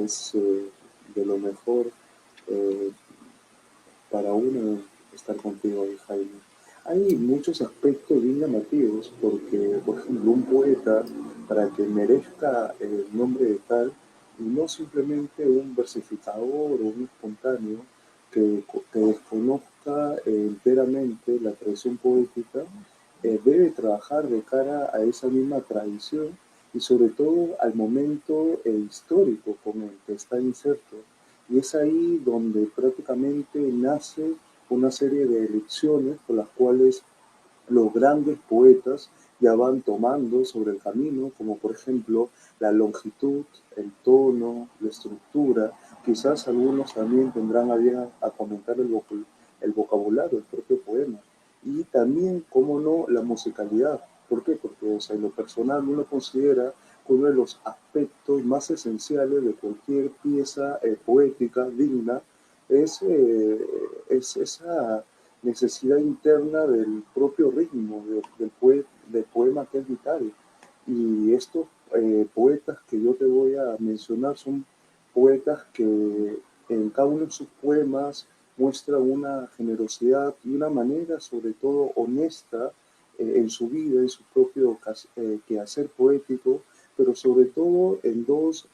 es de lo mejor eh, para uno estar contigo ahí, Jaime. Hay muchos aspectos bien llamativos porque, por ejemplo, un poeta, para que merezca el nombre de tal, y no simplemente un versificador o un espontáneo que desconozca enteramente la tradición poética, debe trabajar de cara a esa misma tradición y sobre todo al momento histórico con el que está inserto. Y es ahí donde prácticamente nace una serie de lecciones por las cuales los grandes poetas ya van tomando sobre el camino, como por ejemplo la longitud, el tono, la estructura. Quizás algunos también tendrán a bien a comentar el vocabulario del propio poema. Y también, cómo no, la musicalidad. ¿Por qué? Porque o sea, en lo personal uno considera que uno de los aspectos más esenciales de cualquier pieza poética digna es, es esa necesidad interna del propio ritmo del poema que es vital. Y estos poetas que yo te voy a mencionar son poetas que en cada uno de sus poemas muestran una generosidad y una manera sobre todo honesta en su vida, en su propio quehacer poético, pero sobre todo en dos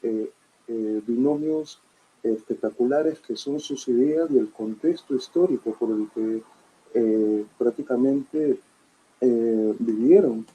binomios espectaculares que son sus ideas y el contexto histórico por el que prácticamente vivieron.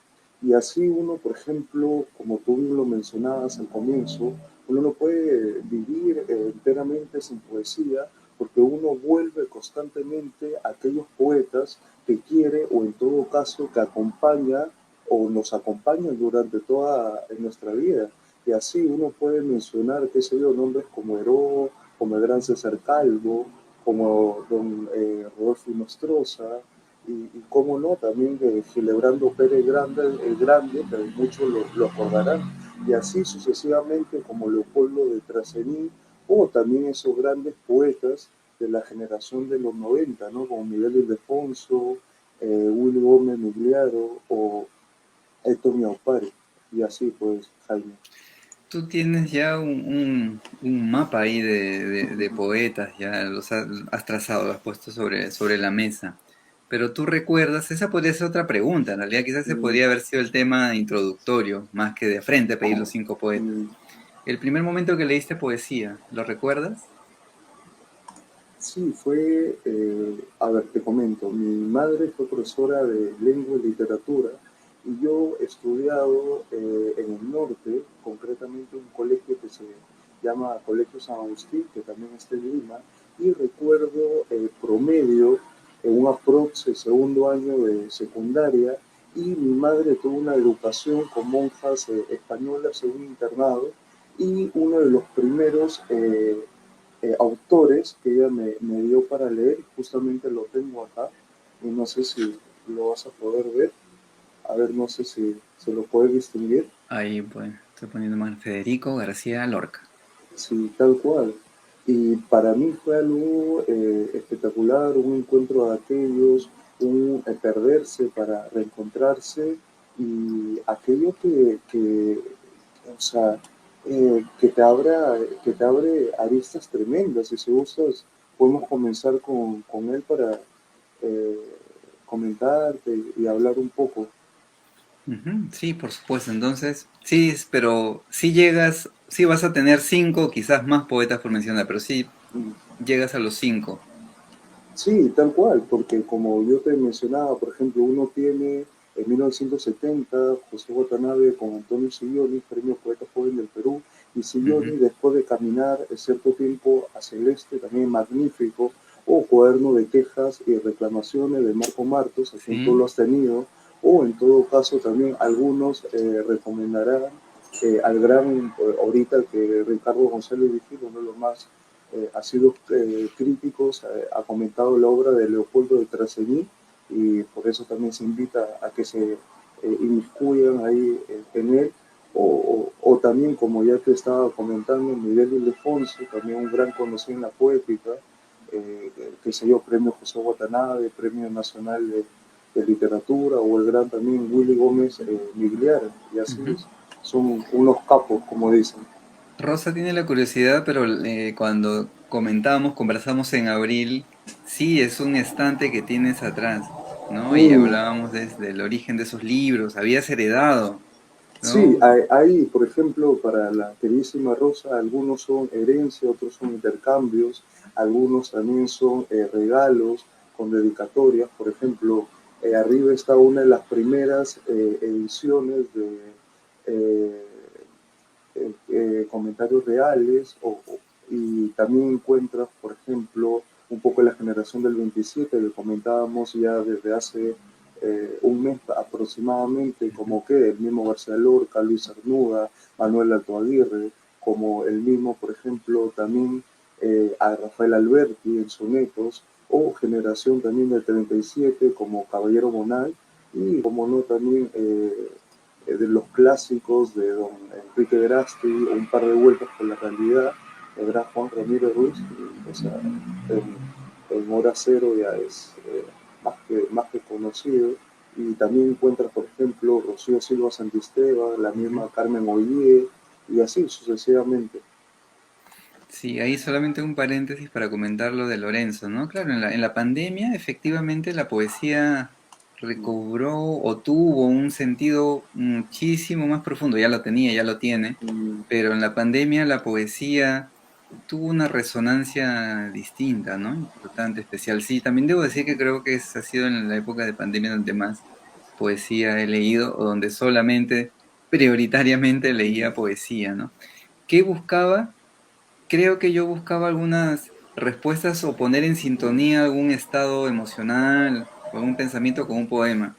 Y así uno, por ejemplo, como tú lo mencionabas al comienzo, uno no puede vivir enteramente sin poesía porque uno vuelve constantemente a aquellos poetas que quiere o en todo caso que acompaña o nos acompañan durante toda nuestra vida. Y así uno puede mencionar, qué sé yo, nombres como Heró, como el gran César Calvo, como don Rodolfo Nostroza, y cómo no, también de Gilebrando Pérez Grande, el Grande, que muchos lo acordarán, y así sucesivamente como Leopoldo de Trasení, o también esos grandes poetas de la generación de los 90, ¿no? Como Miguel Ildefonso, Willy Gómez Migliaro o Héctor Ñaupare, y así pues, Jaime. Tú tienes ya un mapa ahí de poetas, ya has trazado, lo has puesto sobre la mesa. Pero tú recuerdas, esa podría ser otra pregunta, en realidad quizás ese Mm, podría haber sido el tema introductorio, más que de frente pedir los 5 poetas. mm, El primer momento que leíste poesía, ¿lo recuerdas? Sí, fue, a ver, te comento, mi madre fue profesora de lengua y literatura y yo he estudiado en el norte, concretamente un colegio que se llama Colegio San Agustín, que también está en Lima, y recuerdo el promedio en un aprox de segundo año de secundaria y mi madre tuvo una educación con monjas españolas en un internado y uno de los primeros autores que ella me dio para leer, justamente lo tengo acá, y no sé si lo vas a poder ver, a ver, no sé si se lo puede distinguir, Ahí, pues, estoy poniendo más Federico García Lorca. sí, tal cual. Y para mí fue algo espectacular, un encuentro de aquellos, un perderse para reencontrarse y aquello o sea, que te abre aristas tremendas. Y si gustas, podemos comenzar con él para eh, comentarte y hablar un poco. Ujú, sí, por supuesto. Entonces, sí, pero sí llegas, sí vas a tener 5, quizás más poetas por mencionar, pero sí llegas a los 5. Sí, tal cual, porque como yo te mencionaba, por ejemplo, uno tiene en 1970 José Watanabe con Antonio Silloni, premio Poeta Joven del Perú, y Silloni, después de caminar cierto tiempo hacia el este, también magnífico, o Cuaderno de Quejas y Reclamaciones de Marco Martos, a quien tú lo Sí. has tenido, o en todo caso también algunos recomendarán al gran, ahorita que Ricardo González Vigil, uno de los más ha sido críticos, ha comentado la obra de Leopoldo de Trasení y por eso también se invita a que se inmiscuyan ahí en él. O también, como ya te estaba comentando, Miguel Ildefonso, también un gran conocido en la poética, que se dio premio José Watanabe, premio nacional de literatura, o el gran también Willy Gómez Migliar, y así Ujú. es. Son unos capos, como dicen. Rosa tiene la curiosidad, pero cuando conversamos en abril, sí, es un estante que tienes atrás, ¿no? Y Mm, hablábamos desde el origen de esos libros, habías heredado, sí, ¿no? hay, por ejemplo, para la queridísima Rosa, algunos son herencia, otros son intercambios, algunos también son regalos con dedicatorias. Por ejemplo, arriba está una de las primeras ediciones de eh, comentarios reales y también encuentras, por ejemplo, un poco la generación del 27 que comentábamos ya desde hace un mes aproximadamente, Ujú. como que el mismo García Lorca, Luis Arnuda, Manuel Alto Aguirre, como el mismo, por ejemplo, también a Rafael Alberti en sonetos, o generación también del 37 como Caballero Bonal, y como no también de los clásicos de don Enrique Verasti, un par de vueltas por la realidad, el gran Juan Ramírez Ruiz, y, o sea, en Hora Cero ya es más que conocido. Y también encuentras, por ejemplo, Rocío Silva Santisteban, la Ujú. misma Carmen Ollé, y así sucesivamente. Sí, ahí solamente un paréntesis para comentar lo de Lorenzo, ¿no? Claro, en la pandemia efectivamente la poesía recobró o tuvo un sentido muchísimo más profundo, ya lo tenía, ya lo tiene, Mm, pero en la pandemia la poesía tuvo una resonancia distinta, ¿no? Importante, especial. Sí, también debo decir que creo que ha sido en la época de pandemia donde más poesía he leído o donde solamente, prioritariamente leía poesía, ¿no? ¿Qué buscaba? Creo que yo buscaba algunas respuestas o poner en sintonía algún estado emocional o algún pensamiento con un poema.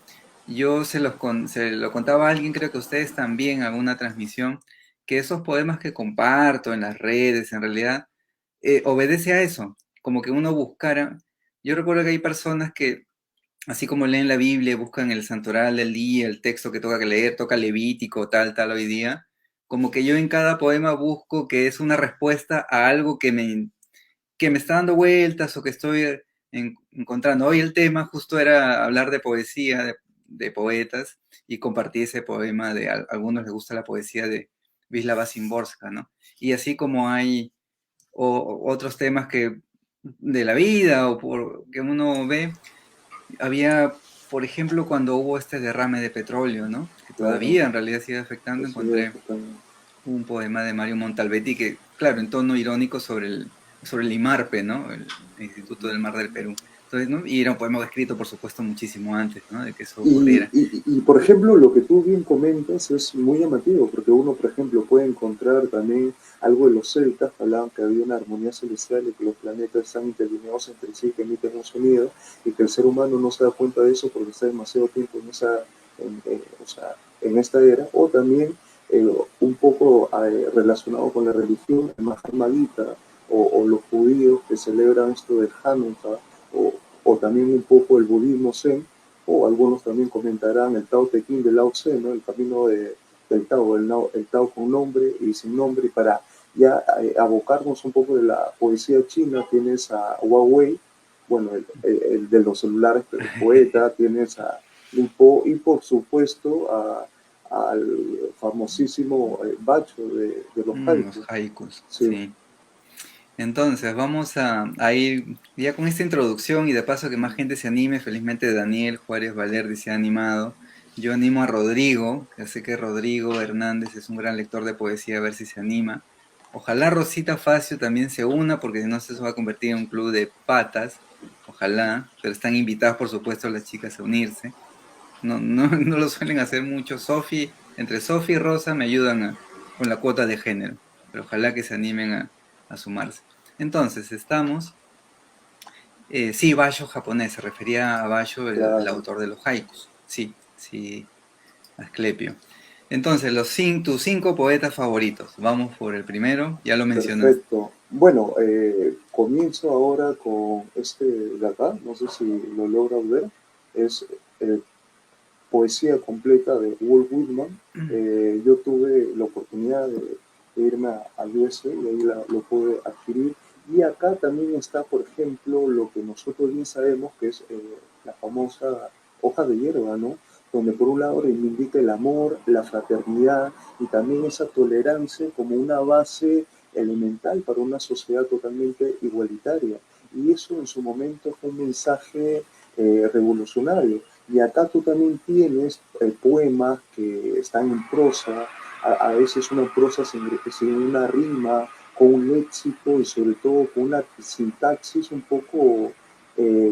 Yo se lo contaba a alguien, creo que ustedes también, en alguna transmisión, que esos poemas que comparto en las redes, en realidad, obedece a eso, como que uno buscara. Yo recuerdo que hay personas que, así como leen la Biblia, buscan el santoral del día, el texto que toca que leer, toca Levítico, tal, tal hoy día, como que yo en cada poema busco que es una respuesta a algo que me está dando vueltas o que estoy encontrando. Hoy el tema justo era hablar de poesía, de poetas, y compartí ese poema de algunos les gusta la poesía de Wisława Szymborska, ¿no? Y así como hay otros temas que de la vida o que uno ve, había, por ejemplo, cuando hubo este derrame de petróleo, ¿no? Que claro, todavía en realidad sigue afectando, eso encontré es también. un poema de Mario Montalbetti que, claro, en tono irónico sobre el IMARPE, ¿no? El Instituto del Mar del Perú. Entonces, ¿no? Y era un poema escrito, por supuesto, muchísimo antes, ¿no? De que eso ocurriera. Por ejemplo, lo que tú bien comentas es muy llamativo, porque uno, por ejemplo, puede encontrar también algo de los celtas, hablaban que había una armonía celestial y que los planetas están interlineados entre sí, que emiten un sonido, y que el ser humano no se da cuenta de eso porque está demasiado tiempo o sea, en esta era, o también un poco relacionado con la religión, el Mahatma Gita, o los judíos que celebran esto del Hanukkah, o también un poco el budismo zen, o algunos también comentarán el Tao Te Ching de Lao Tse, ¿no? El camino del Tao, el Tao con nombre y sin nombre, y para ya abocarnos un poco de la poesía china, tienes a Huawei, bueno, el de los celulares, pero poeta, tienes a Lipo y por supuesto al famosísimo Bacho de los Los haikus. haikus, Sí, sí. Entonces, vamos a ir ya con esta introducción y de paso que más gente se anime. Felizmente Daniel Juárez Valerdi se ha animado. Yo animo a Rodrigo, que sé que Rodrigo Hernández es un gran lector de poesía, a ver si se anima. Ojalá Rosita Facio también se una, porque si no se va a convertir en un club de patas. Ojalá, pero están invitadas, por supuesto, las chicas a unirse. No, no, no lo suelen hacer mucho. Entre Sofi y Rosa me ayudan con la cuota de género, pero ojalá que se animen a sumarse. Entonces, sí, Basho japonés, se refería a Basho, el claro. autor de los haikus. Sí, sí, Asclepio. Entonces, tus cinco poetas favoritos. Vamos por el primero, ya lo mencionaste. Perfecto. Bueno, comienzo ahora con este de acá, no sé si lo logras ver, es eh, poesía completa de Walt Whitman. Yo tuve la oportunidad de irme a USA y ahí lo pude adquirir. Y acá también está, por ejemplo, lo que nosotros bien sabemos que es la famosa hoja de hierba, ¿no? donde por un lado reivindica el amor, la fraternidad y también esa tolerancia como una base elemental para una sociedad totalmente igualitaria. Y eso en su momento fue un mensaje revolucionario. Y acá tú también tienes poemas que están en prosa, a veces una prosa sin una rima, con un léxico y sobre todo con una sintaxis un poco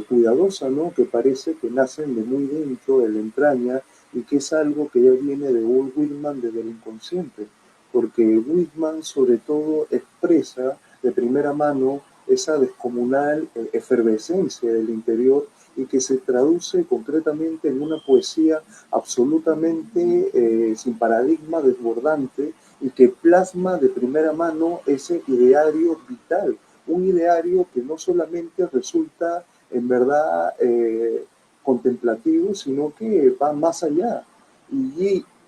cuidadosa, ¿no? Que parece que nacen de muy dentro, de la entraña, y que es algo que ya viene de Walt Whitman desde el inconsciente, porque Whitman sobre todo expresa de primera mano esa descomunal efervescencia del interior y que se traduce concretamente en una poesía absolutamente sin paradigma, desbordante, y que plasma de primera mano ese ideario vital, un ideario que no solamente resulta en verdad contemplativo, sino que va más allá.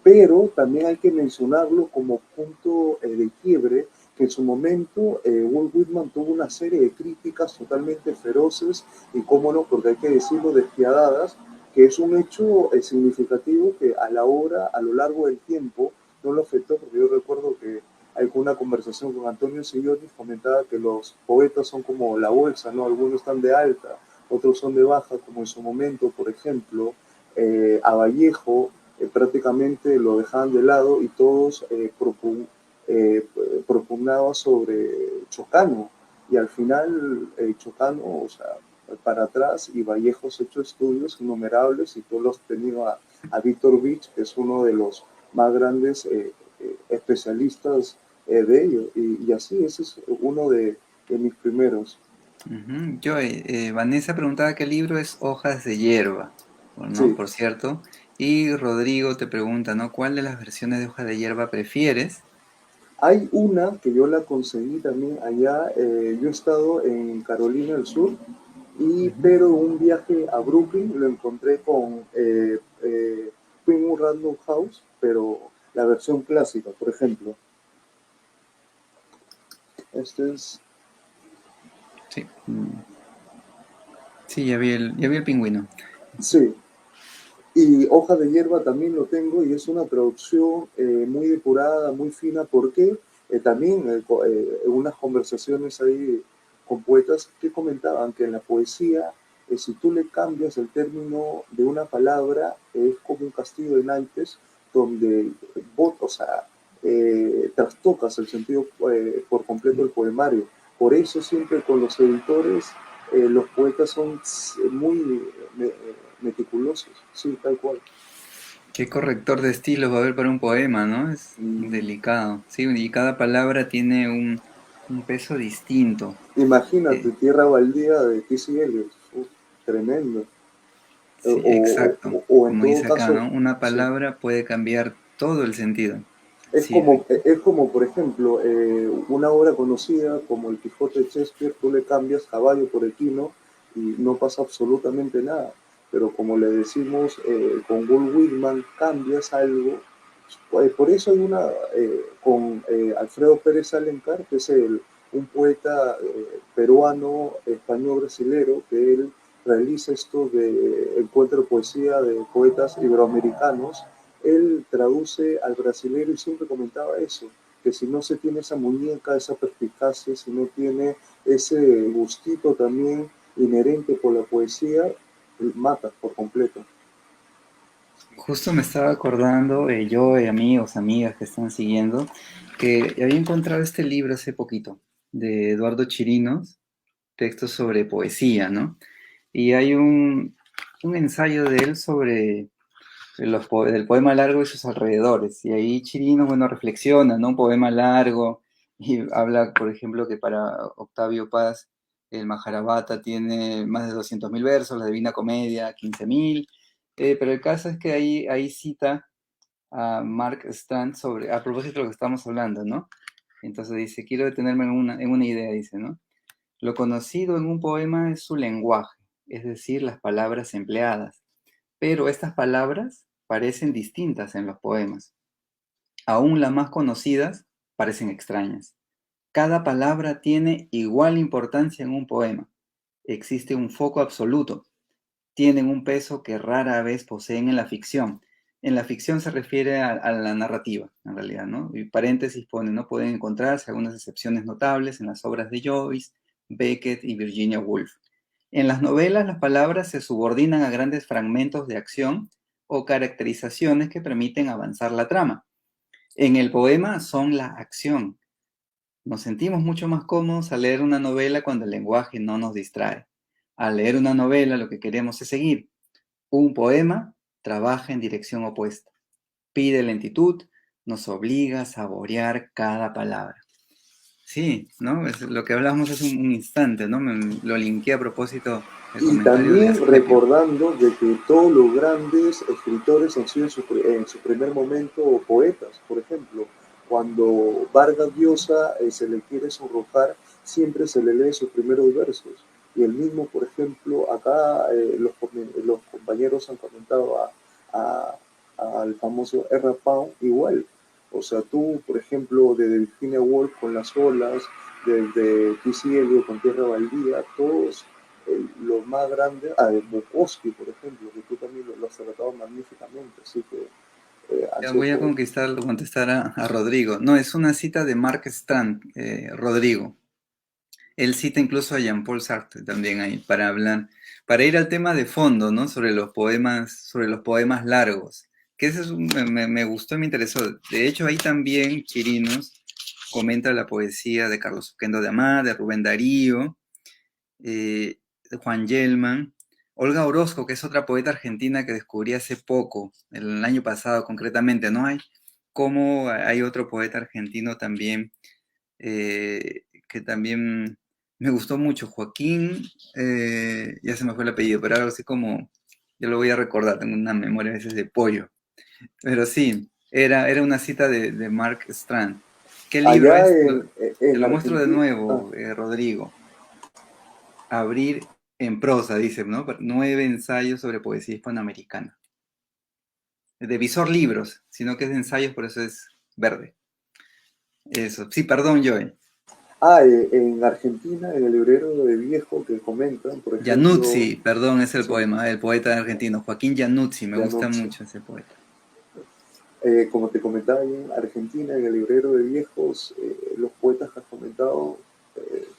Pero también hay que mencionarlo como punto de quiebre, que en su momento Walt Whitman tuvo una serie de críticas totalmente feroces y, cómo no, porque hay que decirlo, despiadadas, que es un hecho significativo que a la hora, a lo largo del tiempo, no lo afectó, porque yo recuerdo que alguna conversación con Antonio Sillonis comentaba que los poetas son como la bolsa, ¿no? Algunos están de alta, otros son de baja, como en su momento, por ejemplo, a Vallejo prácticamente lo dejaban de lado y todos eh, propugnaban sobre Chocano. Y al final Chocano, o sea, para atrás, y Vallejos ha hecho estudios innumerables y todos los he tenido a Víctor Vich, que es uno de los más grandes especialistas de ello. Y así, ese es uno de mis primeros. Ujú. Vanessa preguntaba qué libro es Hojas de Hierba, ¿no? Sí, Por cierto. Y Rodrigo te pregunta, ¿no? ¿Cuál de las versiones de Hojas de Hierba prefieres? hay una que yo la conseguí también allá. Yo he estado en Carolina del Sur, Ujú. pero un viaje a Brooklyn lo encontré con Queen Random House, pero la versión clásica, por ejemplo. Este es, Sí. Sí, ya vi el pingüino. sí, y Hoja de Hierba también lo tengo y es una traducción muy depurada, muy fina, porque también en unas conversaciones ahí con poetas que comentaban que en la poesía, si tú le cambias el término de una palabra, es como un castillo de naipes donde vos, o sea, trastocas el sentido por completo del poemario. Por eso siempre con los editores los poetas son muy meticulosos, sí, tal cual. ¿Qué corrector de estilos va a haber para un poema, no? Es Mm, delicado. Sí, y cada palabra tiene un peso distinto. imagínate, Eh, Tierra Baldía de T.C. Eliot, tremendo. sí, exacto. O en Como todo dice acá, caso, ¿no? Una sí. palabra puede cambiar todo el sentido. Sí, Es como, por ejemplo, una obra conocida como El Quijote de Shakespeare, tú le cambias caballo por equino y no pasa absolutamente nada. Pero como le decimos con Walt Whitman, cambias algo. Por eso hay una con Alfredo Pérez Alencar, que es un poeta peruano, español, brasilero, que él realiza esto de encuentro de poesía de poetas iberoamericanos. Él traduce al brasilero y siempre comentaba eso, que si no se tiene esa muñeca, esa perspicacia, si no tiene ese gustito también inherente por la poesía, mata por completo. justo me estaba acordando, yo y amigos, amigas que están siguiendo, que había encontrado este libro hace poquito, de Eduardo Chirinos, textos sobre poesía, ¿no? Y hay un ensayo de él sobre del poema largo y sus alrededores. Y ahí Chirinos, bueno, reflexiona, ¿no? Un poema largo y habla, por ejemplo, que para Octavio Paz el Mahabharata tiene más de 200.000 versos, la Divina Comedia 15.000, pero el caso es que ahí cita a Mark Strand sobre, a propósito de lo que estamos hablando, ¿no? Entonces dice, quiero detenerme en una idea, dice, ¿no? Lo conocido en un poema es su lenguaje, es decir, las palabras empleadas, pero estas palabras parecen distintas en los poemas. Aún las más conocidas parecen extrañas. Cada palabra tiene igual importancia en un poema. Existe un foco absoluto. Tienen un peso que rara vez poseen en la ficción. En la ficción se refiere a la narrativa, en realidad, ¿no? Y paréntesis pone, ¿no? Pueden encontrarse algunas excepciones notables en las obras de Joyce, Beckett y Virginia Woolf. En las novelas, las palabras se subordinan a grandes fragmentos de acción o caracterizaciones que permiten avanzar la trama. En el poema son la acción. Nos sentimos mucho más cómodos al leer una novela cuando el lenguaje no nos distrae. Al leer una novela lo que queremos es seguir. Un poema trabaja en dirección opuesta. Pide lentitud, nos obliga a saborear cada palabra. Sí, ¿no? Es lo que hablamos hace un instante, ¿no? Lo linké a propósito del Y comentario de también Asclepio. recordando de que todos los grandes escritores han sido en su primer momento poetas. Por ejemplo, cuando Vargas Llosa se le quiere sonrojar, siempre se le lee sus primeros versos. Y el mismo, por ejemplo, acá los compañeros han comentado a- al famoso R. Pound igual. O sea, tú, por ejemplo, de Virginia Woolf con Las Olas, desde T.C. Eliot con Tierra Baldía, todos los más grandes, de Bukowski, por ejemplo, que tú también lo has tratado magníficamente, así que han Ya sido voy a poetas. contestar a Rodrigo. No, es una cita de Mark Strand, Rodrigo. Él cita incluso a Jean-Paul Sartre también ahí para hablar, para ir al tema de fondo, ¿no? Sobre los poemas largos. Que ese me gustó y me interesó. De hecho, ahí también Chirinos comenta la poesía de Carlos Oquendo de Amá, de Rubén Darío, de Juan Gelman, Olga Orozco, que es otra poeta argentina que descubrí hace poco, el año pasado concretamente, ¿no? Como hay otro poeta argentino también que también me gustó mucho, Joaquín, ya se me fue el apellido, pero algo así como, yo lo voy a recordar, tengo una memoria a veces de pollo, pero sí, era una cita de Mark Strand. ¿Qué libro Allá es? Te en lo muestro de Argentina, nuevo, Rodrigo. Abrir en prosa, dice, ¿no? 9 ensayos sobre poesía hispanoamericana. De Visor Libros, sino que es de ensayos, por eso es verde. Eso, sí, perdón, Joey. en Argentina, en el librero de viejo que comentan, por ejemplo, Januzzi, perdón, es el sí, poema, el poeta argentino, Joaquín Januzzi, me gusta Januzzi. mucho ese poeta. Como te comentaba, en Argentina, en el librero de viejos, los poetas que has comentado,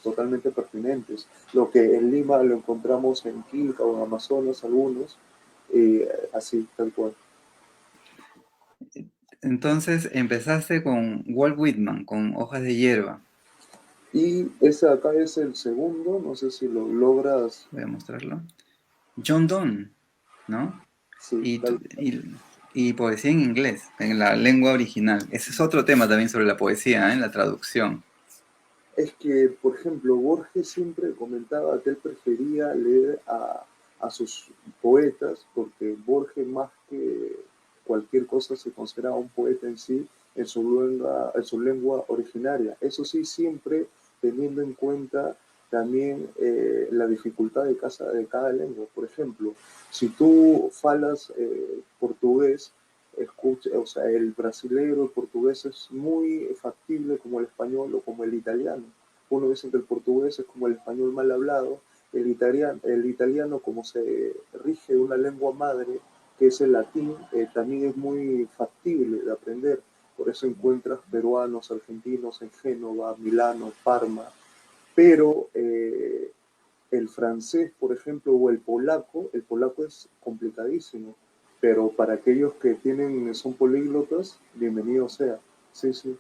totalmente pertinentes. Lo que en Lima lo encontramos en Quilca o en Amazonas, algunos, así, tal cual. Entonces empezaste con Walt Whitman, con Hojas de Hierba. Y ese acá es el segundo, no sé si lo logras, Voy a mostrarlo. John Donne, ¿no? sí, Y, tal. y poesía en inglés, en la lengua original. Ese es otro tema también sobre la poesía, ¿eh? La traducción. Es que, por ejemplo, Borges siempre comentaba que él prefería leer a sus poetas, porque Borges más que cualquier cosa se consideraba un poeta en sí, en su lengua originaria. Eso sí, siempre teniendo en cuenta también la dificultad de cada lengua. Por ejemplo, si tú falas portugués, escucha, o sea, el brasileño, el portugués es muy factible como el español o como el italiano. Uno dice que el portugués es como el español mal hablado, el italiano como se rige de una lengua madre, que es el latín, también es muy factible de aprender. Por eso encuentras peruanos, argentinos en Génova, Milano, Parma, pero el francés, por ejemplo, o el polaco es complicadísimo, pero para aquellos que son políglotas, bienvenido sea. Sí, sí.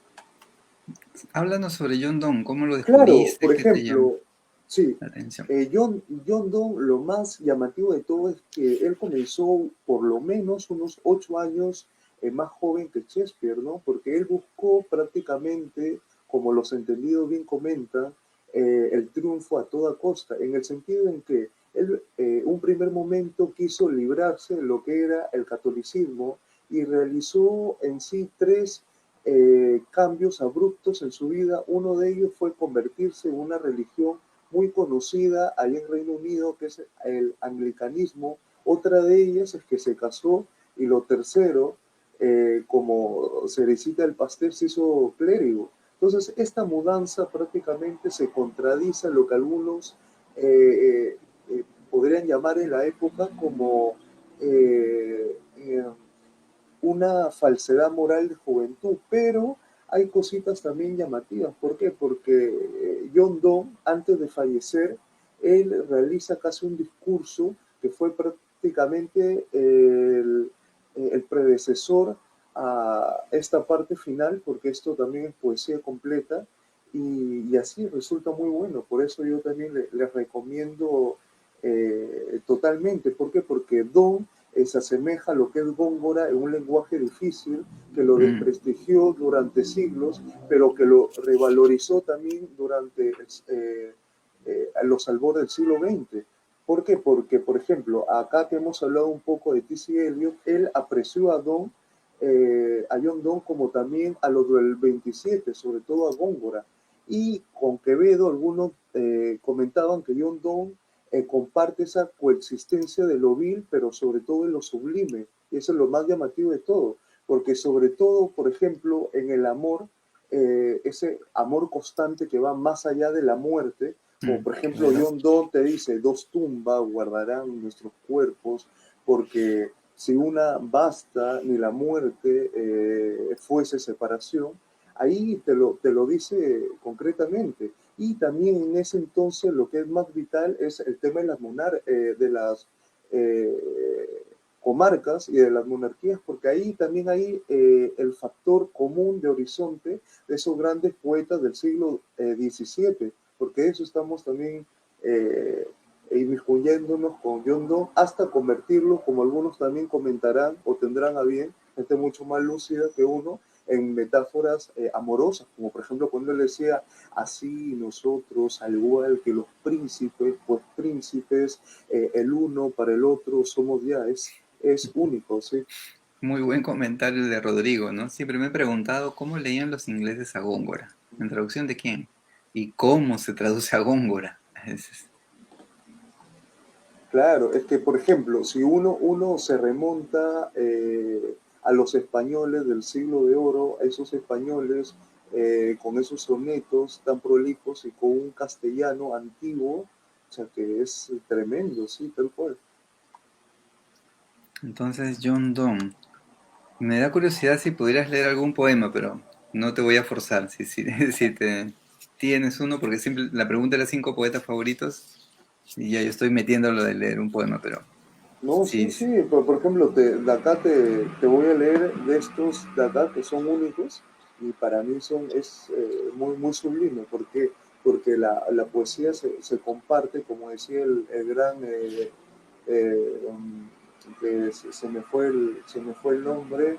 Háblanos sobre John Donne, ¿cómo lo Claro, por descubriste? ¿Qué te llamó ejemplo, sí, la atención? John Donne, lo más llamativo de todo es que él comenzó por lo menos unos 8 años más joven que Shakespeare, ¿no? Porque él buscó prácticamente, como los entendidos bien comentan, el triunfo a toda costa, en el sentido en que él, un primer momento quiso librarse de lo que era el catolicismo y realizó en sí tres cambios abruptos en su vida. Uno de ellos fue convertirse en una religión muy conocida allá en Reino Unido, que es el anglicanismo. Otra de ellas es que se casó y lo tercero, como cerecita del pastel, se hizo clérigo. Entonces, esta mudanza prácticamente se contradice en lo que algunos podrían llamar en la época como eh, una falsedad moral de juventud, pero hay cositas también llamativas. ¿Por qué? Porque John Donne, antes de fallecer, él realiza casi un discurso que fue prácticamente el predecesor a esta parte final, porque esto también es poesía completa, y así resulta muy bueno. Por eso yo también les recomiendo totalmente. ¿Por qué? Porque Don se asemeja a lo que es Góngora en un lenguaje difícil, que lo Mm, desprestigió durante siglos, pero que lo revalorizó también durante los albores del siglo XX. ¿Por qué? Porque, por ejemplo, acá que hemos hablado un poco de T.C. Eliot, él apreció a John Donne como también a los del 27, sobre todo a Góngora. Y con Quevedo algunos comentaban que John Donne comparte esa coexistencia de lo vil, pero sobre todo en lo sublime. Y eso es lo más llamativo de todo, porque sobre todo, por ejemplo, en el amor, ese amor constante que va más allá de la muerte, como por ejemplo claro. John Donne te dice, dos tumbas guardarán nuestros cuerpos, porque si una basta, ni la muerte fuese separación, ahí te lo dice concretamente. Y también en ese entonces lo que es más vital es el tema de de las eh, comarcas y de las monarquías, porque ahí también hay el factor común de horizonte de esos grandes poetas del siglo XVII, porque eso estamos también inmiscuyéndonos con John Donne hasta convertirlo, como algunos también comentarán o tendrán a bien, gente mucho más lúcida que uno, en metáforas amorosas, como por ejemplo cuando él decía, así nosotros, al igual que los príncipes, pues príncipes, el uno para el otro somos ya, es único, ¿sí? Muy buen comentario el de Rodrigo, ¿no? Siempre me he preguntado cómo leían los ingleses a Góngora. ¿En traducción de quién? ¿Y cómo se traduce a Góngora? Claro, es que, por ejemplo, si uno se remonta a los españoles del siglo de oro, a esos españoles con esos sonetos tan prolijos y con un castellano antiguo, o sea que es tremendo, sí, tal cual. Entonces, John Donne. Me da curiosidad si pudieras leer algún poema, pero no te voy a forzar. Si te tienes uno, porque siempre la pregunta era cinco poetas favoritos y ya yo estoy metiendo lo de leer un poema, pero No, sí, sí, sí, por ejemplo, de acá te voy a leer de estos de acá que son únicos y para mí es muy, muy sublime, porque la poesía se comparte, como decía el gran, que se me fue el nombre,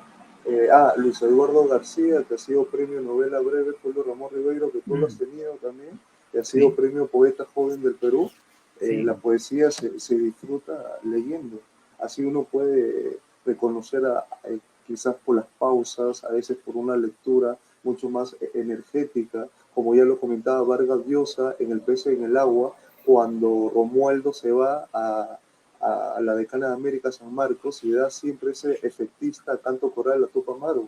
Luis Eduardo García, que ha sido premio novela breve, Julio Ramón Ribeiro, que tú lo has mm, tenido también, que ha sido sí, premio poeta joven del Perú. La sí. poesía se disfruta leyendo. Así uno puede reconocer quizás por las pausas, a veces por una lectura mucho más energética, como ya lo comentaba Vargas Llosa en El pez en el agua, cuando Romualdo se va a la decana de América San Marcos y da siempre ese efectista canto coral a Tupamaro.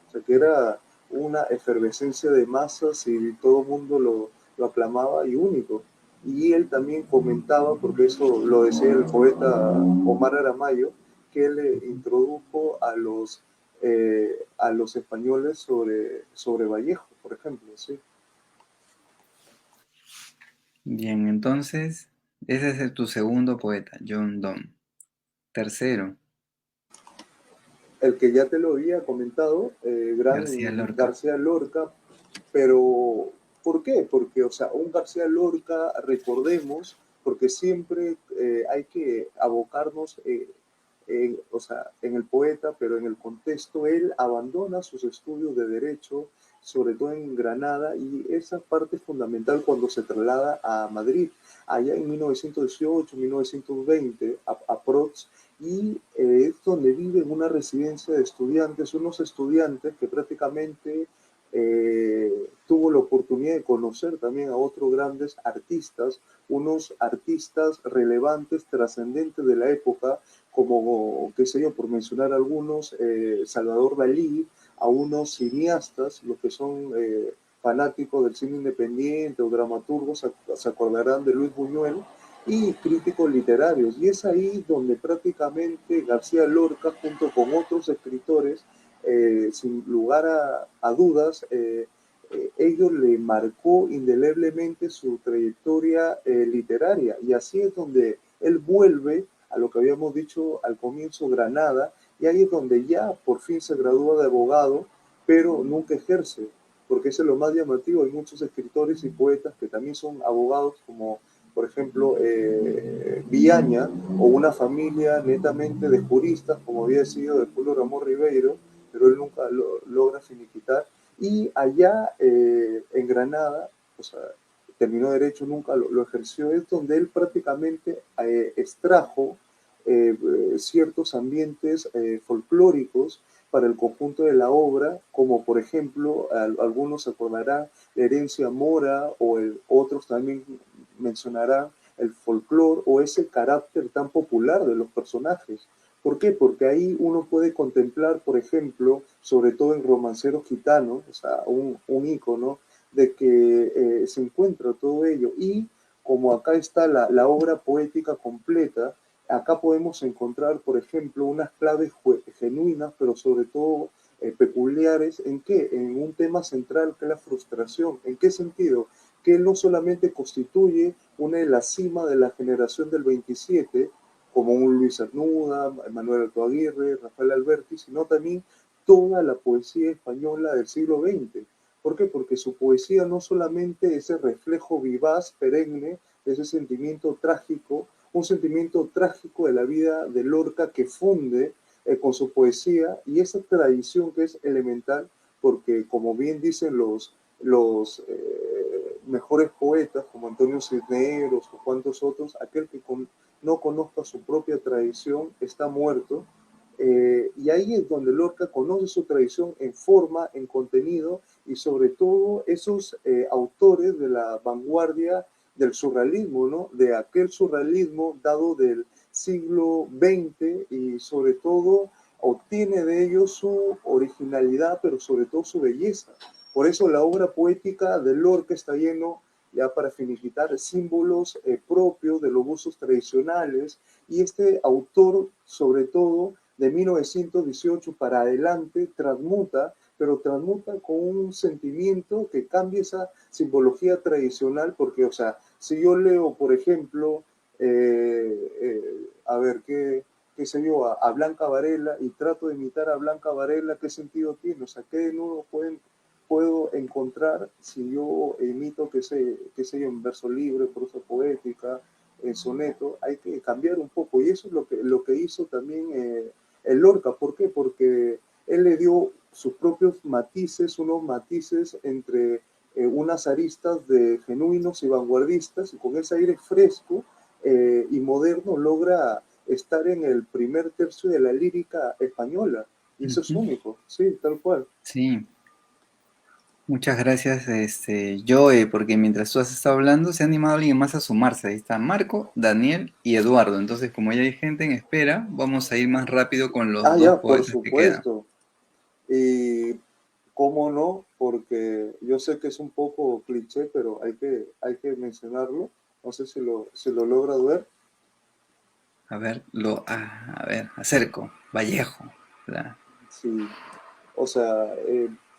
O sea que era una efervescencia de masas y todo el mundo lo aclamaba y único. Y él también comentaba, porque eso lo decía el poeta Omar Aramayo, que él introdujo a los españoles sobre Vallejo, por ejemplo, ¿sí? Bien, entonces, ese es tu segundo poeta, John Donne. Tercero, El que ya te lo había comentado, García gran Lorca. García Lorca, pero ¿por qué? Porque, o sea, un García Lorca, recordemos, porque siempre hay que abocarnos, o sea, en el poeta, pero en el contexto, él abandona sus estudios de derecho, sobre todo en Granada, y esa parte es fundamental cuando se traslada a Madrid, allá en 1918, 1920, aprox, y es donde vive en una residencia de estudiantes, unos estudiantes que prácticamente tuvo la oportunidad de conocer también a otros grandes artistas, unos artistas relevantes, trascendentes de la época, como, qué sé yo, por mencionar algunos, Salvador Dalí, a unos cineastas, los que son fanáticos del cine independiente o dramaturgos, se acordarán de Luis Buñuel, y críticos literarios. Y es ahí donde prácticamente García Lorca, junto con otros escritores, sin lugar a dudas, ellos le marcó indeleblemente su trayectoria literaria. Y así es donde él vuelve a lo que habíamos dicho al comienzo, Granada, y ahí es donde ya por fin se gradúa de abogado, pero nunca ejerce, porque eso es lo más llamativo. Hay muchos escritores y poetas que también son abogados, como por ejemplo Villaña, o una familia netamente de juristas, como había sido de Julio Ramón Ribeiro, pero él nunca lo logra finiquitar. Y allá en Granada, o sea, terminó derecho, nunca lo ejerció, es donde él prácticamente extrajo ciertos ambientes folclóricos para el conjunto de la obra, como por ejemplo, algunos se acordarán, la herencia mora, o otros también mencionarán el folclore o ese carácter tan popular de los personajes. ¿Por qué? Porque ahí uno puede contemplar, por ejemplo, sobre todo en Romanceros Gitanos, o sea, un ícono de que se encuentra todo ello. Y como acá está la obra poética completa, acá podemos encontrar, por ejemplo, unas claves genuinas, pero sobre todo peculiares. ¿En qué? En un tema central que es la frustración. ¿En qué sentido? Que él no solamente constituye una de las cimas de la generación del 27, como un Luis Cernuda, Manuel Alto Aguirre, Rafael Alberti, sino también toda la poesía española del siglo XX. ¿Por qué? Porque su poesía no solamente es el reflejo vivaz, perenne, de ese sentimiento trágico, un sentimiento trágico de la vida de Lorca que funde con su poesía, y esa tradición que es elemental, porque como bien dicen los mejores poetas como Antonio Cisneros o cuantos otros, aquel que no conozca su propia tradición está muerto. Y ahí es donde Lorca conoce su tradición en forma, en contenido, y sobre todo esos autores de la vanguardia del surrealismo, ¿no? De aquel surrealismo dado del siglo XX, y sobre todo obtiene de ellos su originalidad, pero sobre todo su belleza. Por eso la obra poética de Lorca está lleno, ya para finiquitar, símbolos propios de los usos tradicionales, y este autor, sobre todo de 1918 para adelante, transmuta, pero transmuta con un sentimiento que cambia esa simbología tradicional, porque, o sea, si yo leo, por ejemplo, a ver, qué sé yo, a Blanca Varela, y trato de imitar a Blanca Varela, ¿qué sentido tiene? O sea, ¿qué nuevo puedo encontrar si yo imito, qué sé yo, en verso libre, prosa poética, en soneto? Hay que cambiar un poco, y eso es lo que hizo también el Lorca. ¿Por qué? Porque él le dio sus propios matices, unos matices entre unas aristas de genuinos y vanguardistas, y con ese aire fresco y moderno logra estar en el primer tercio de la lírica española, y eso es Ujú. único, sí, tal cual. Sí, muchas gracias, Joe, porque mientras tú has estado hablando, se ha animado alguien más a sumarse. Ahí está Marco, Daniel y Eduardo. Entonces, como ya hay gente en espera, vamos a ir más rápido con los Ah, dos ya, por poetas que quedan. supuesto. Y cómo no, porque yo sé que es un poco cliché, pero hay que mencionarlo. No sé si lo logra ver. A ver, a ver, acerco. Vallejo. ¿Verdad? Sí. O sea,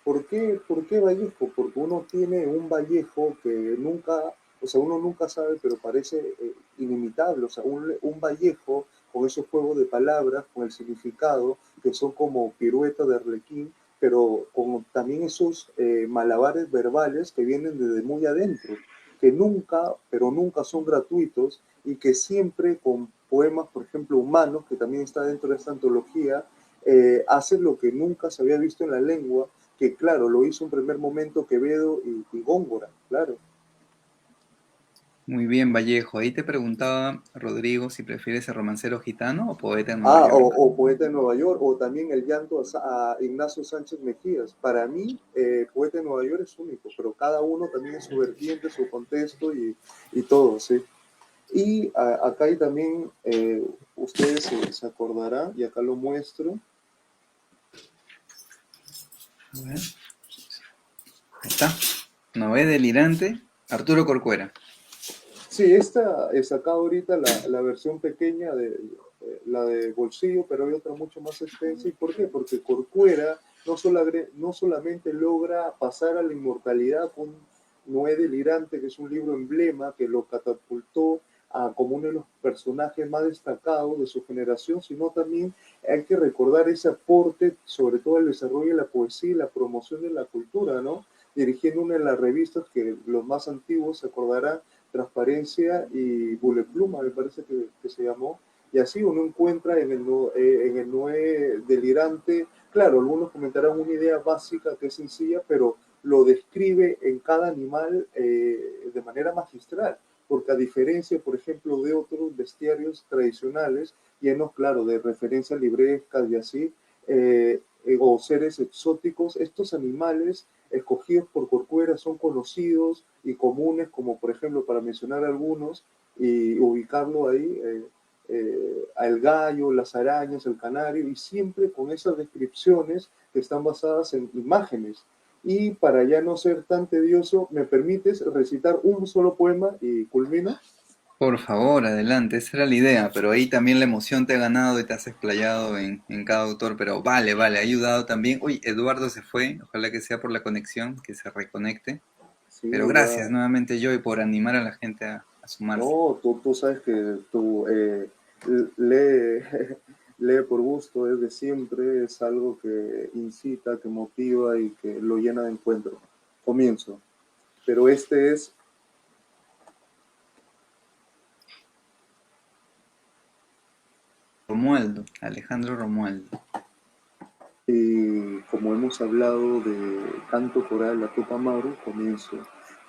¿por qué Vallejo? Porque uno tiene un Vallejo que nunca, o sea, uno nunca sabe, pero parece inimitable. O sea, un Vallejo con esos juegos de palabras, con el significado, que son como piruetas de Arlequín, pero con también esos malabares verbales que vienen desde muy adentro, que nunca, pero nunca son gratuitos, y que siempre con poemas, por ejemplo, humanos, que también está dentro de esta antología, hace lo que nunca se había visto en la lengua, que claro, lo hizo en primer momento Quevedo y Góngora, claro. Muy bien, Vallejo. Ahí te preguntaba, Rodrigo, si prefieres el romancero gitano o poeta en Nueva Ah, o, York. o Poeta de Nueva York, o también el llanto a Ignacio Sánchez Mejías. Para mí, Poeta de Nueva York es único, pero cada uno también es su vertiente, su contexto y todo, ¿sí? Y acá hay también, ustedes se acordarán, y acá lo muestro. A ver, ahí está. Nové delirante, Arturo Corcuera. Sí, esta he sacado ahorita la versión pequeña de la de bolsillo, pero hay otra mucho más extensa. ¿Y por qué? Porque Corcuera no solamente logra pasar a la inmortalidad con Noé Delirante, que es un libro emblema que lo catapultó a como uno de los personajes más destacados de su generación, sino también hay que recordar ese aporte, sobre todo el desarrollo de la poesía y la promoción de la cultura, ¿no? Dirigiendo una de las revistas que los más antiguos se acordarán, Transparencia y Bullet Pluma, me parece que se llamó. Y así uno encuentra en el Noé Delirante, claro, algunos comentarán una idea básica que es sencilla, pero lo describe en cada animal de manera magistral, porque a diferencia, por ejemplo, de otros bestiarios tradicionales, llenos, claro, de referencias librescas y así, o seres exóticos, estos animales escogidos por Corcuera son conocidos y comunes, como por ejemplo, para mencionar algunos, y ubicarlo ahí, al gallo, las arañas, el canario, y siempre con esas descripciones que están basadas en imágenes. Y para ya no ser tan tedioso, ¿me permites recitar un solo poema y culmino? Por favor, adelante, esa era la idea, pero ahí también la emoción te ha ganado y te has explayado en cada autor, pero vale, vale, ha ayudado también. Uy, Eduardo se fue, ojalá que sea por la conexión, que se reconecte, pero Sí, gracias ya. nuevamente, Joy, por animar a la gente a sumarse. No, tú sabes que tú lee, lee por gusto desde siempre, es algo que incita, que motiva y que lo llena de encuentro. Comienzo. Pero este es, Romualdo, Alejandro Romualdo. como hemos hablado de canto coral a Tupac Amaru, comienzo.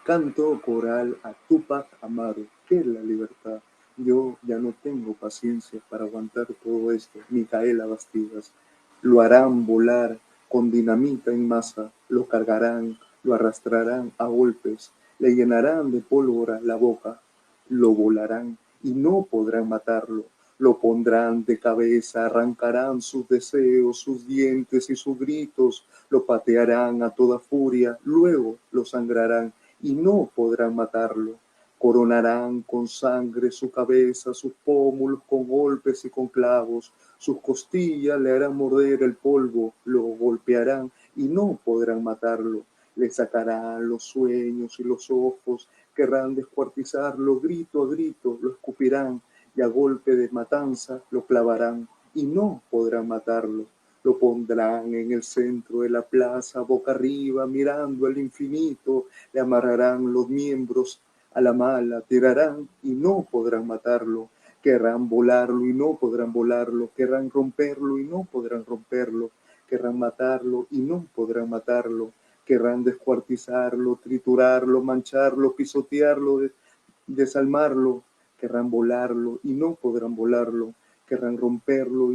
Canto coral a Tupac Amaru, ¿qué es la libertad? Yo ya no tengo paciencia para aguantar todo esto. Micaela Bastidas. Lo harán volar con dinamita en masa, lo cargarán, lo arrastrarán a golpes, le llenarán de pólvora la boca, lo volarán y no podrán matarlo. Lo pondrán de cabeza, arrancarán sus deseos, sus dientes y sus gritos, lo patearán a toda furia, luego lo sangrarán y no podrán matarlo. Coronarán con sangre su cabeza, sus pómulos con golpes y con clavos, sus costillas le harán morder el polvo, lo golpearán y no podrán matarlo. Le sacarán los sueños y los ojos, querrán descuartizarlo grito a grito, lo escupirán y a golpe de matanza lo clavarán y no podrán matarlo. Lo pondrán en el centro de la plaza, boca arriba, mirando al infinito, le amarrarán los miembros a la mala, tirarán y no podrán matarlo. Querrán volarlo y no podrán volarlo, querrán romperlo y no podrán romperlo, querrán matarlo y no podrán matarlo, querrán descuartizarlo, triturarlo, mancharlo, pisotearlo, desalmarlo, querrán volarlo y no podrán volarlo, querrán romperlo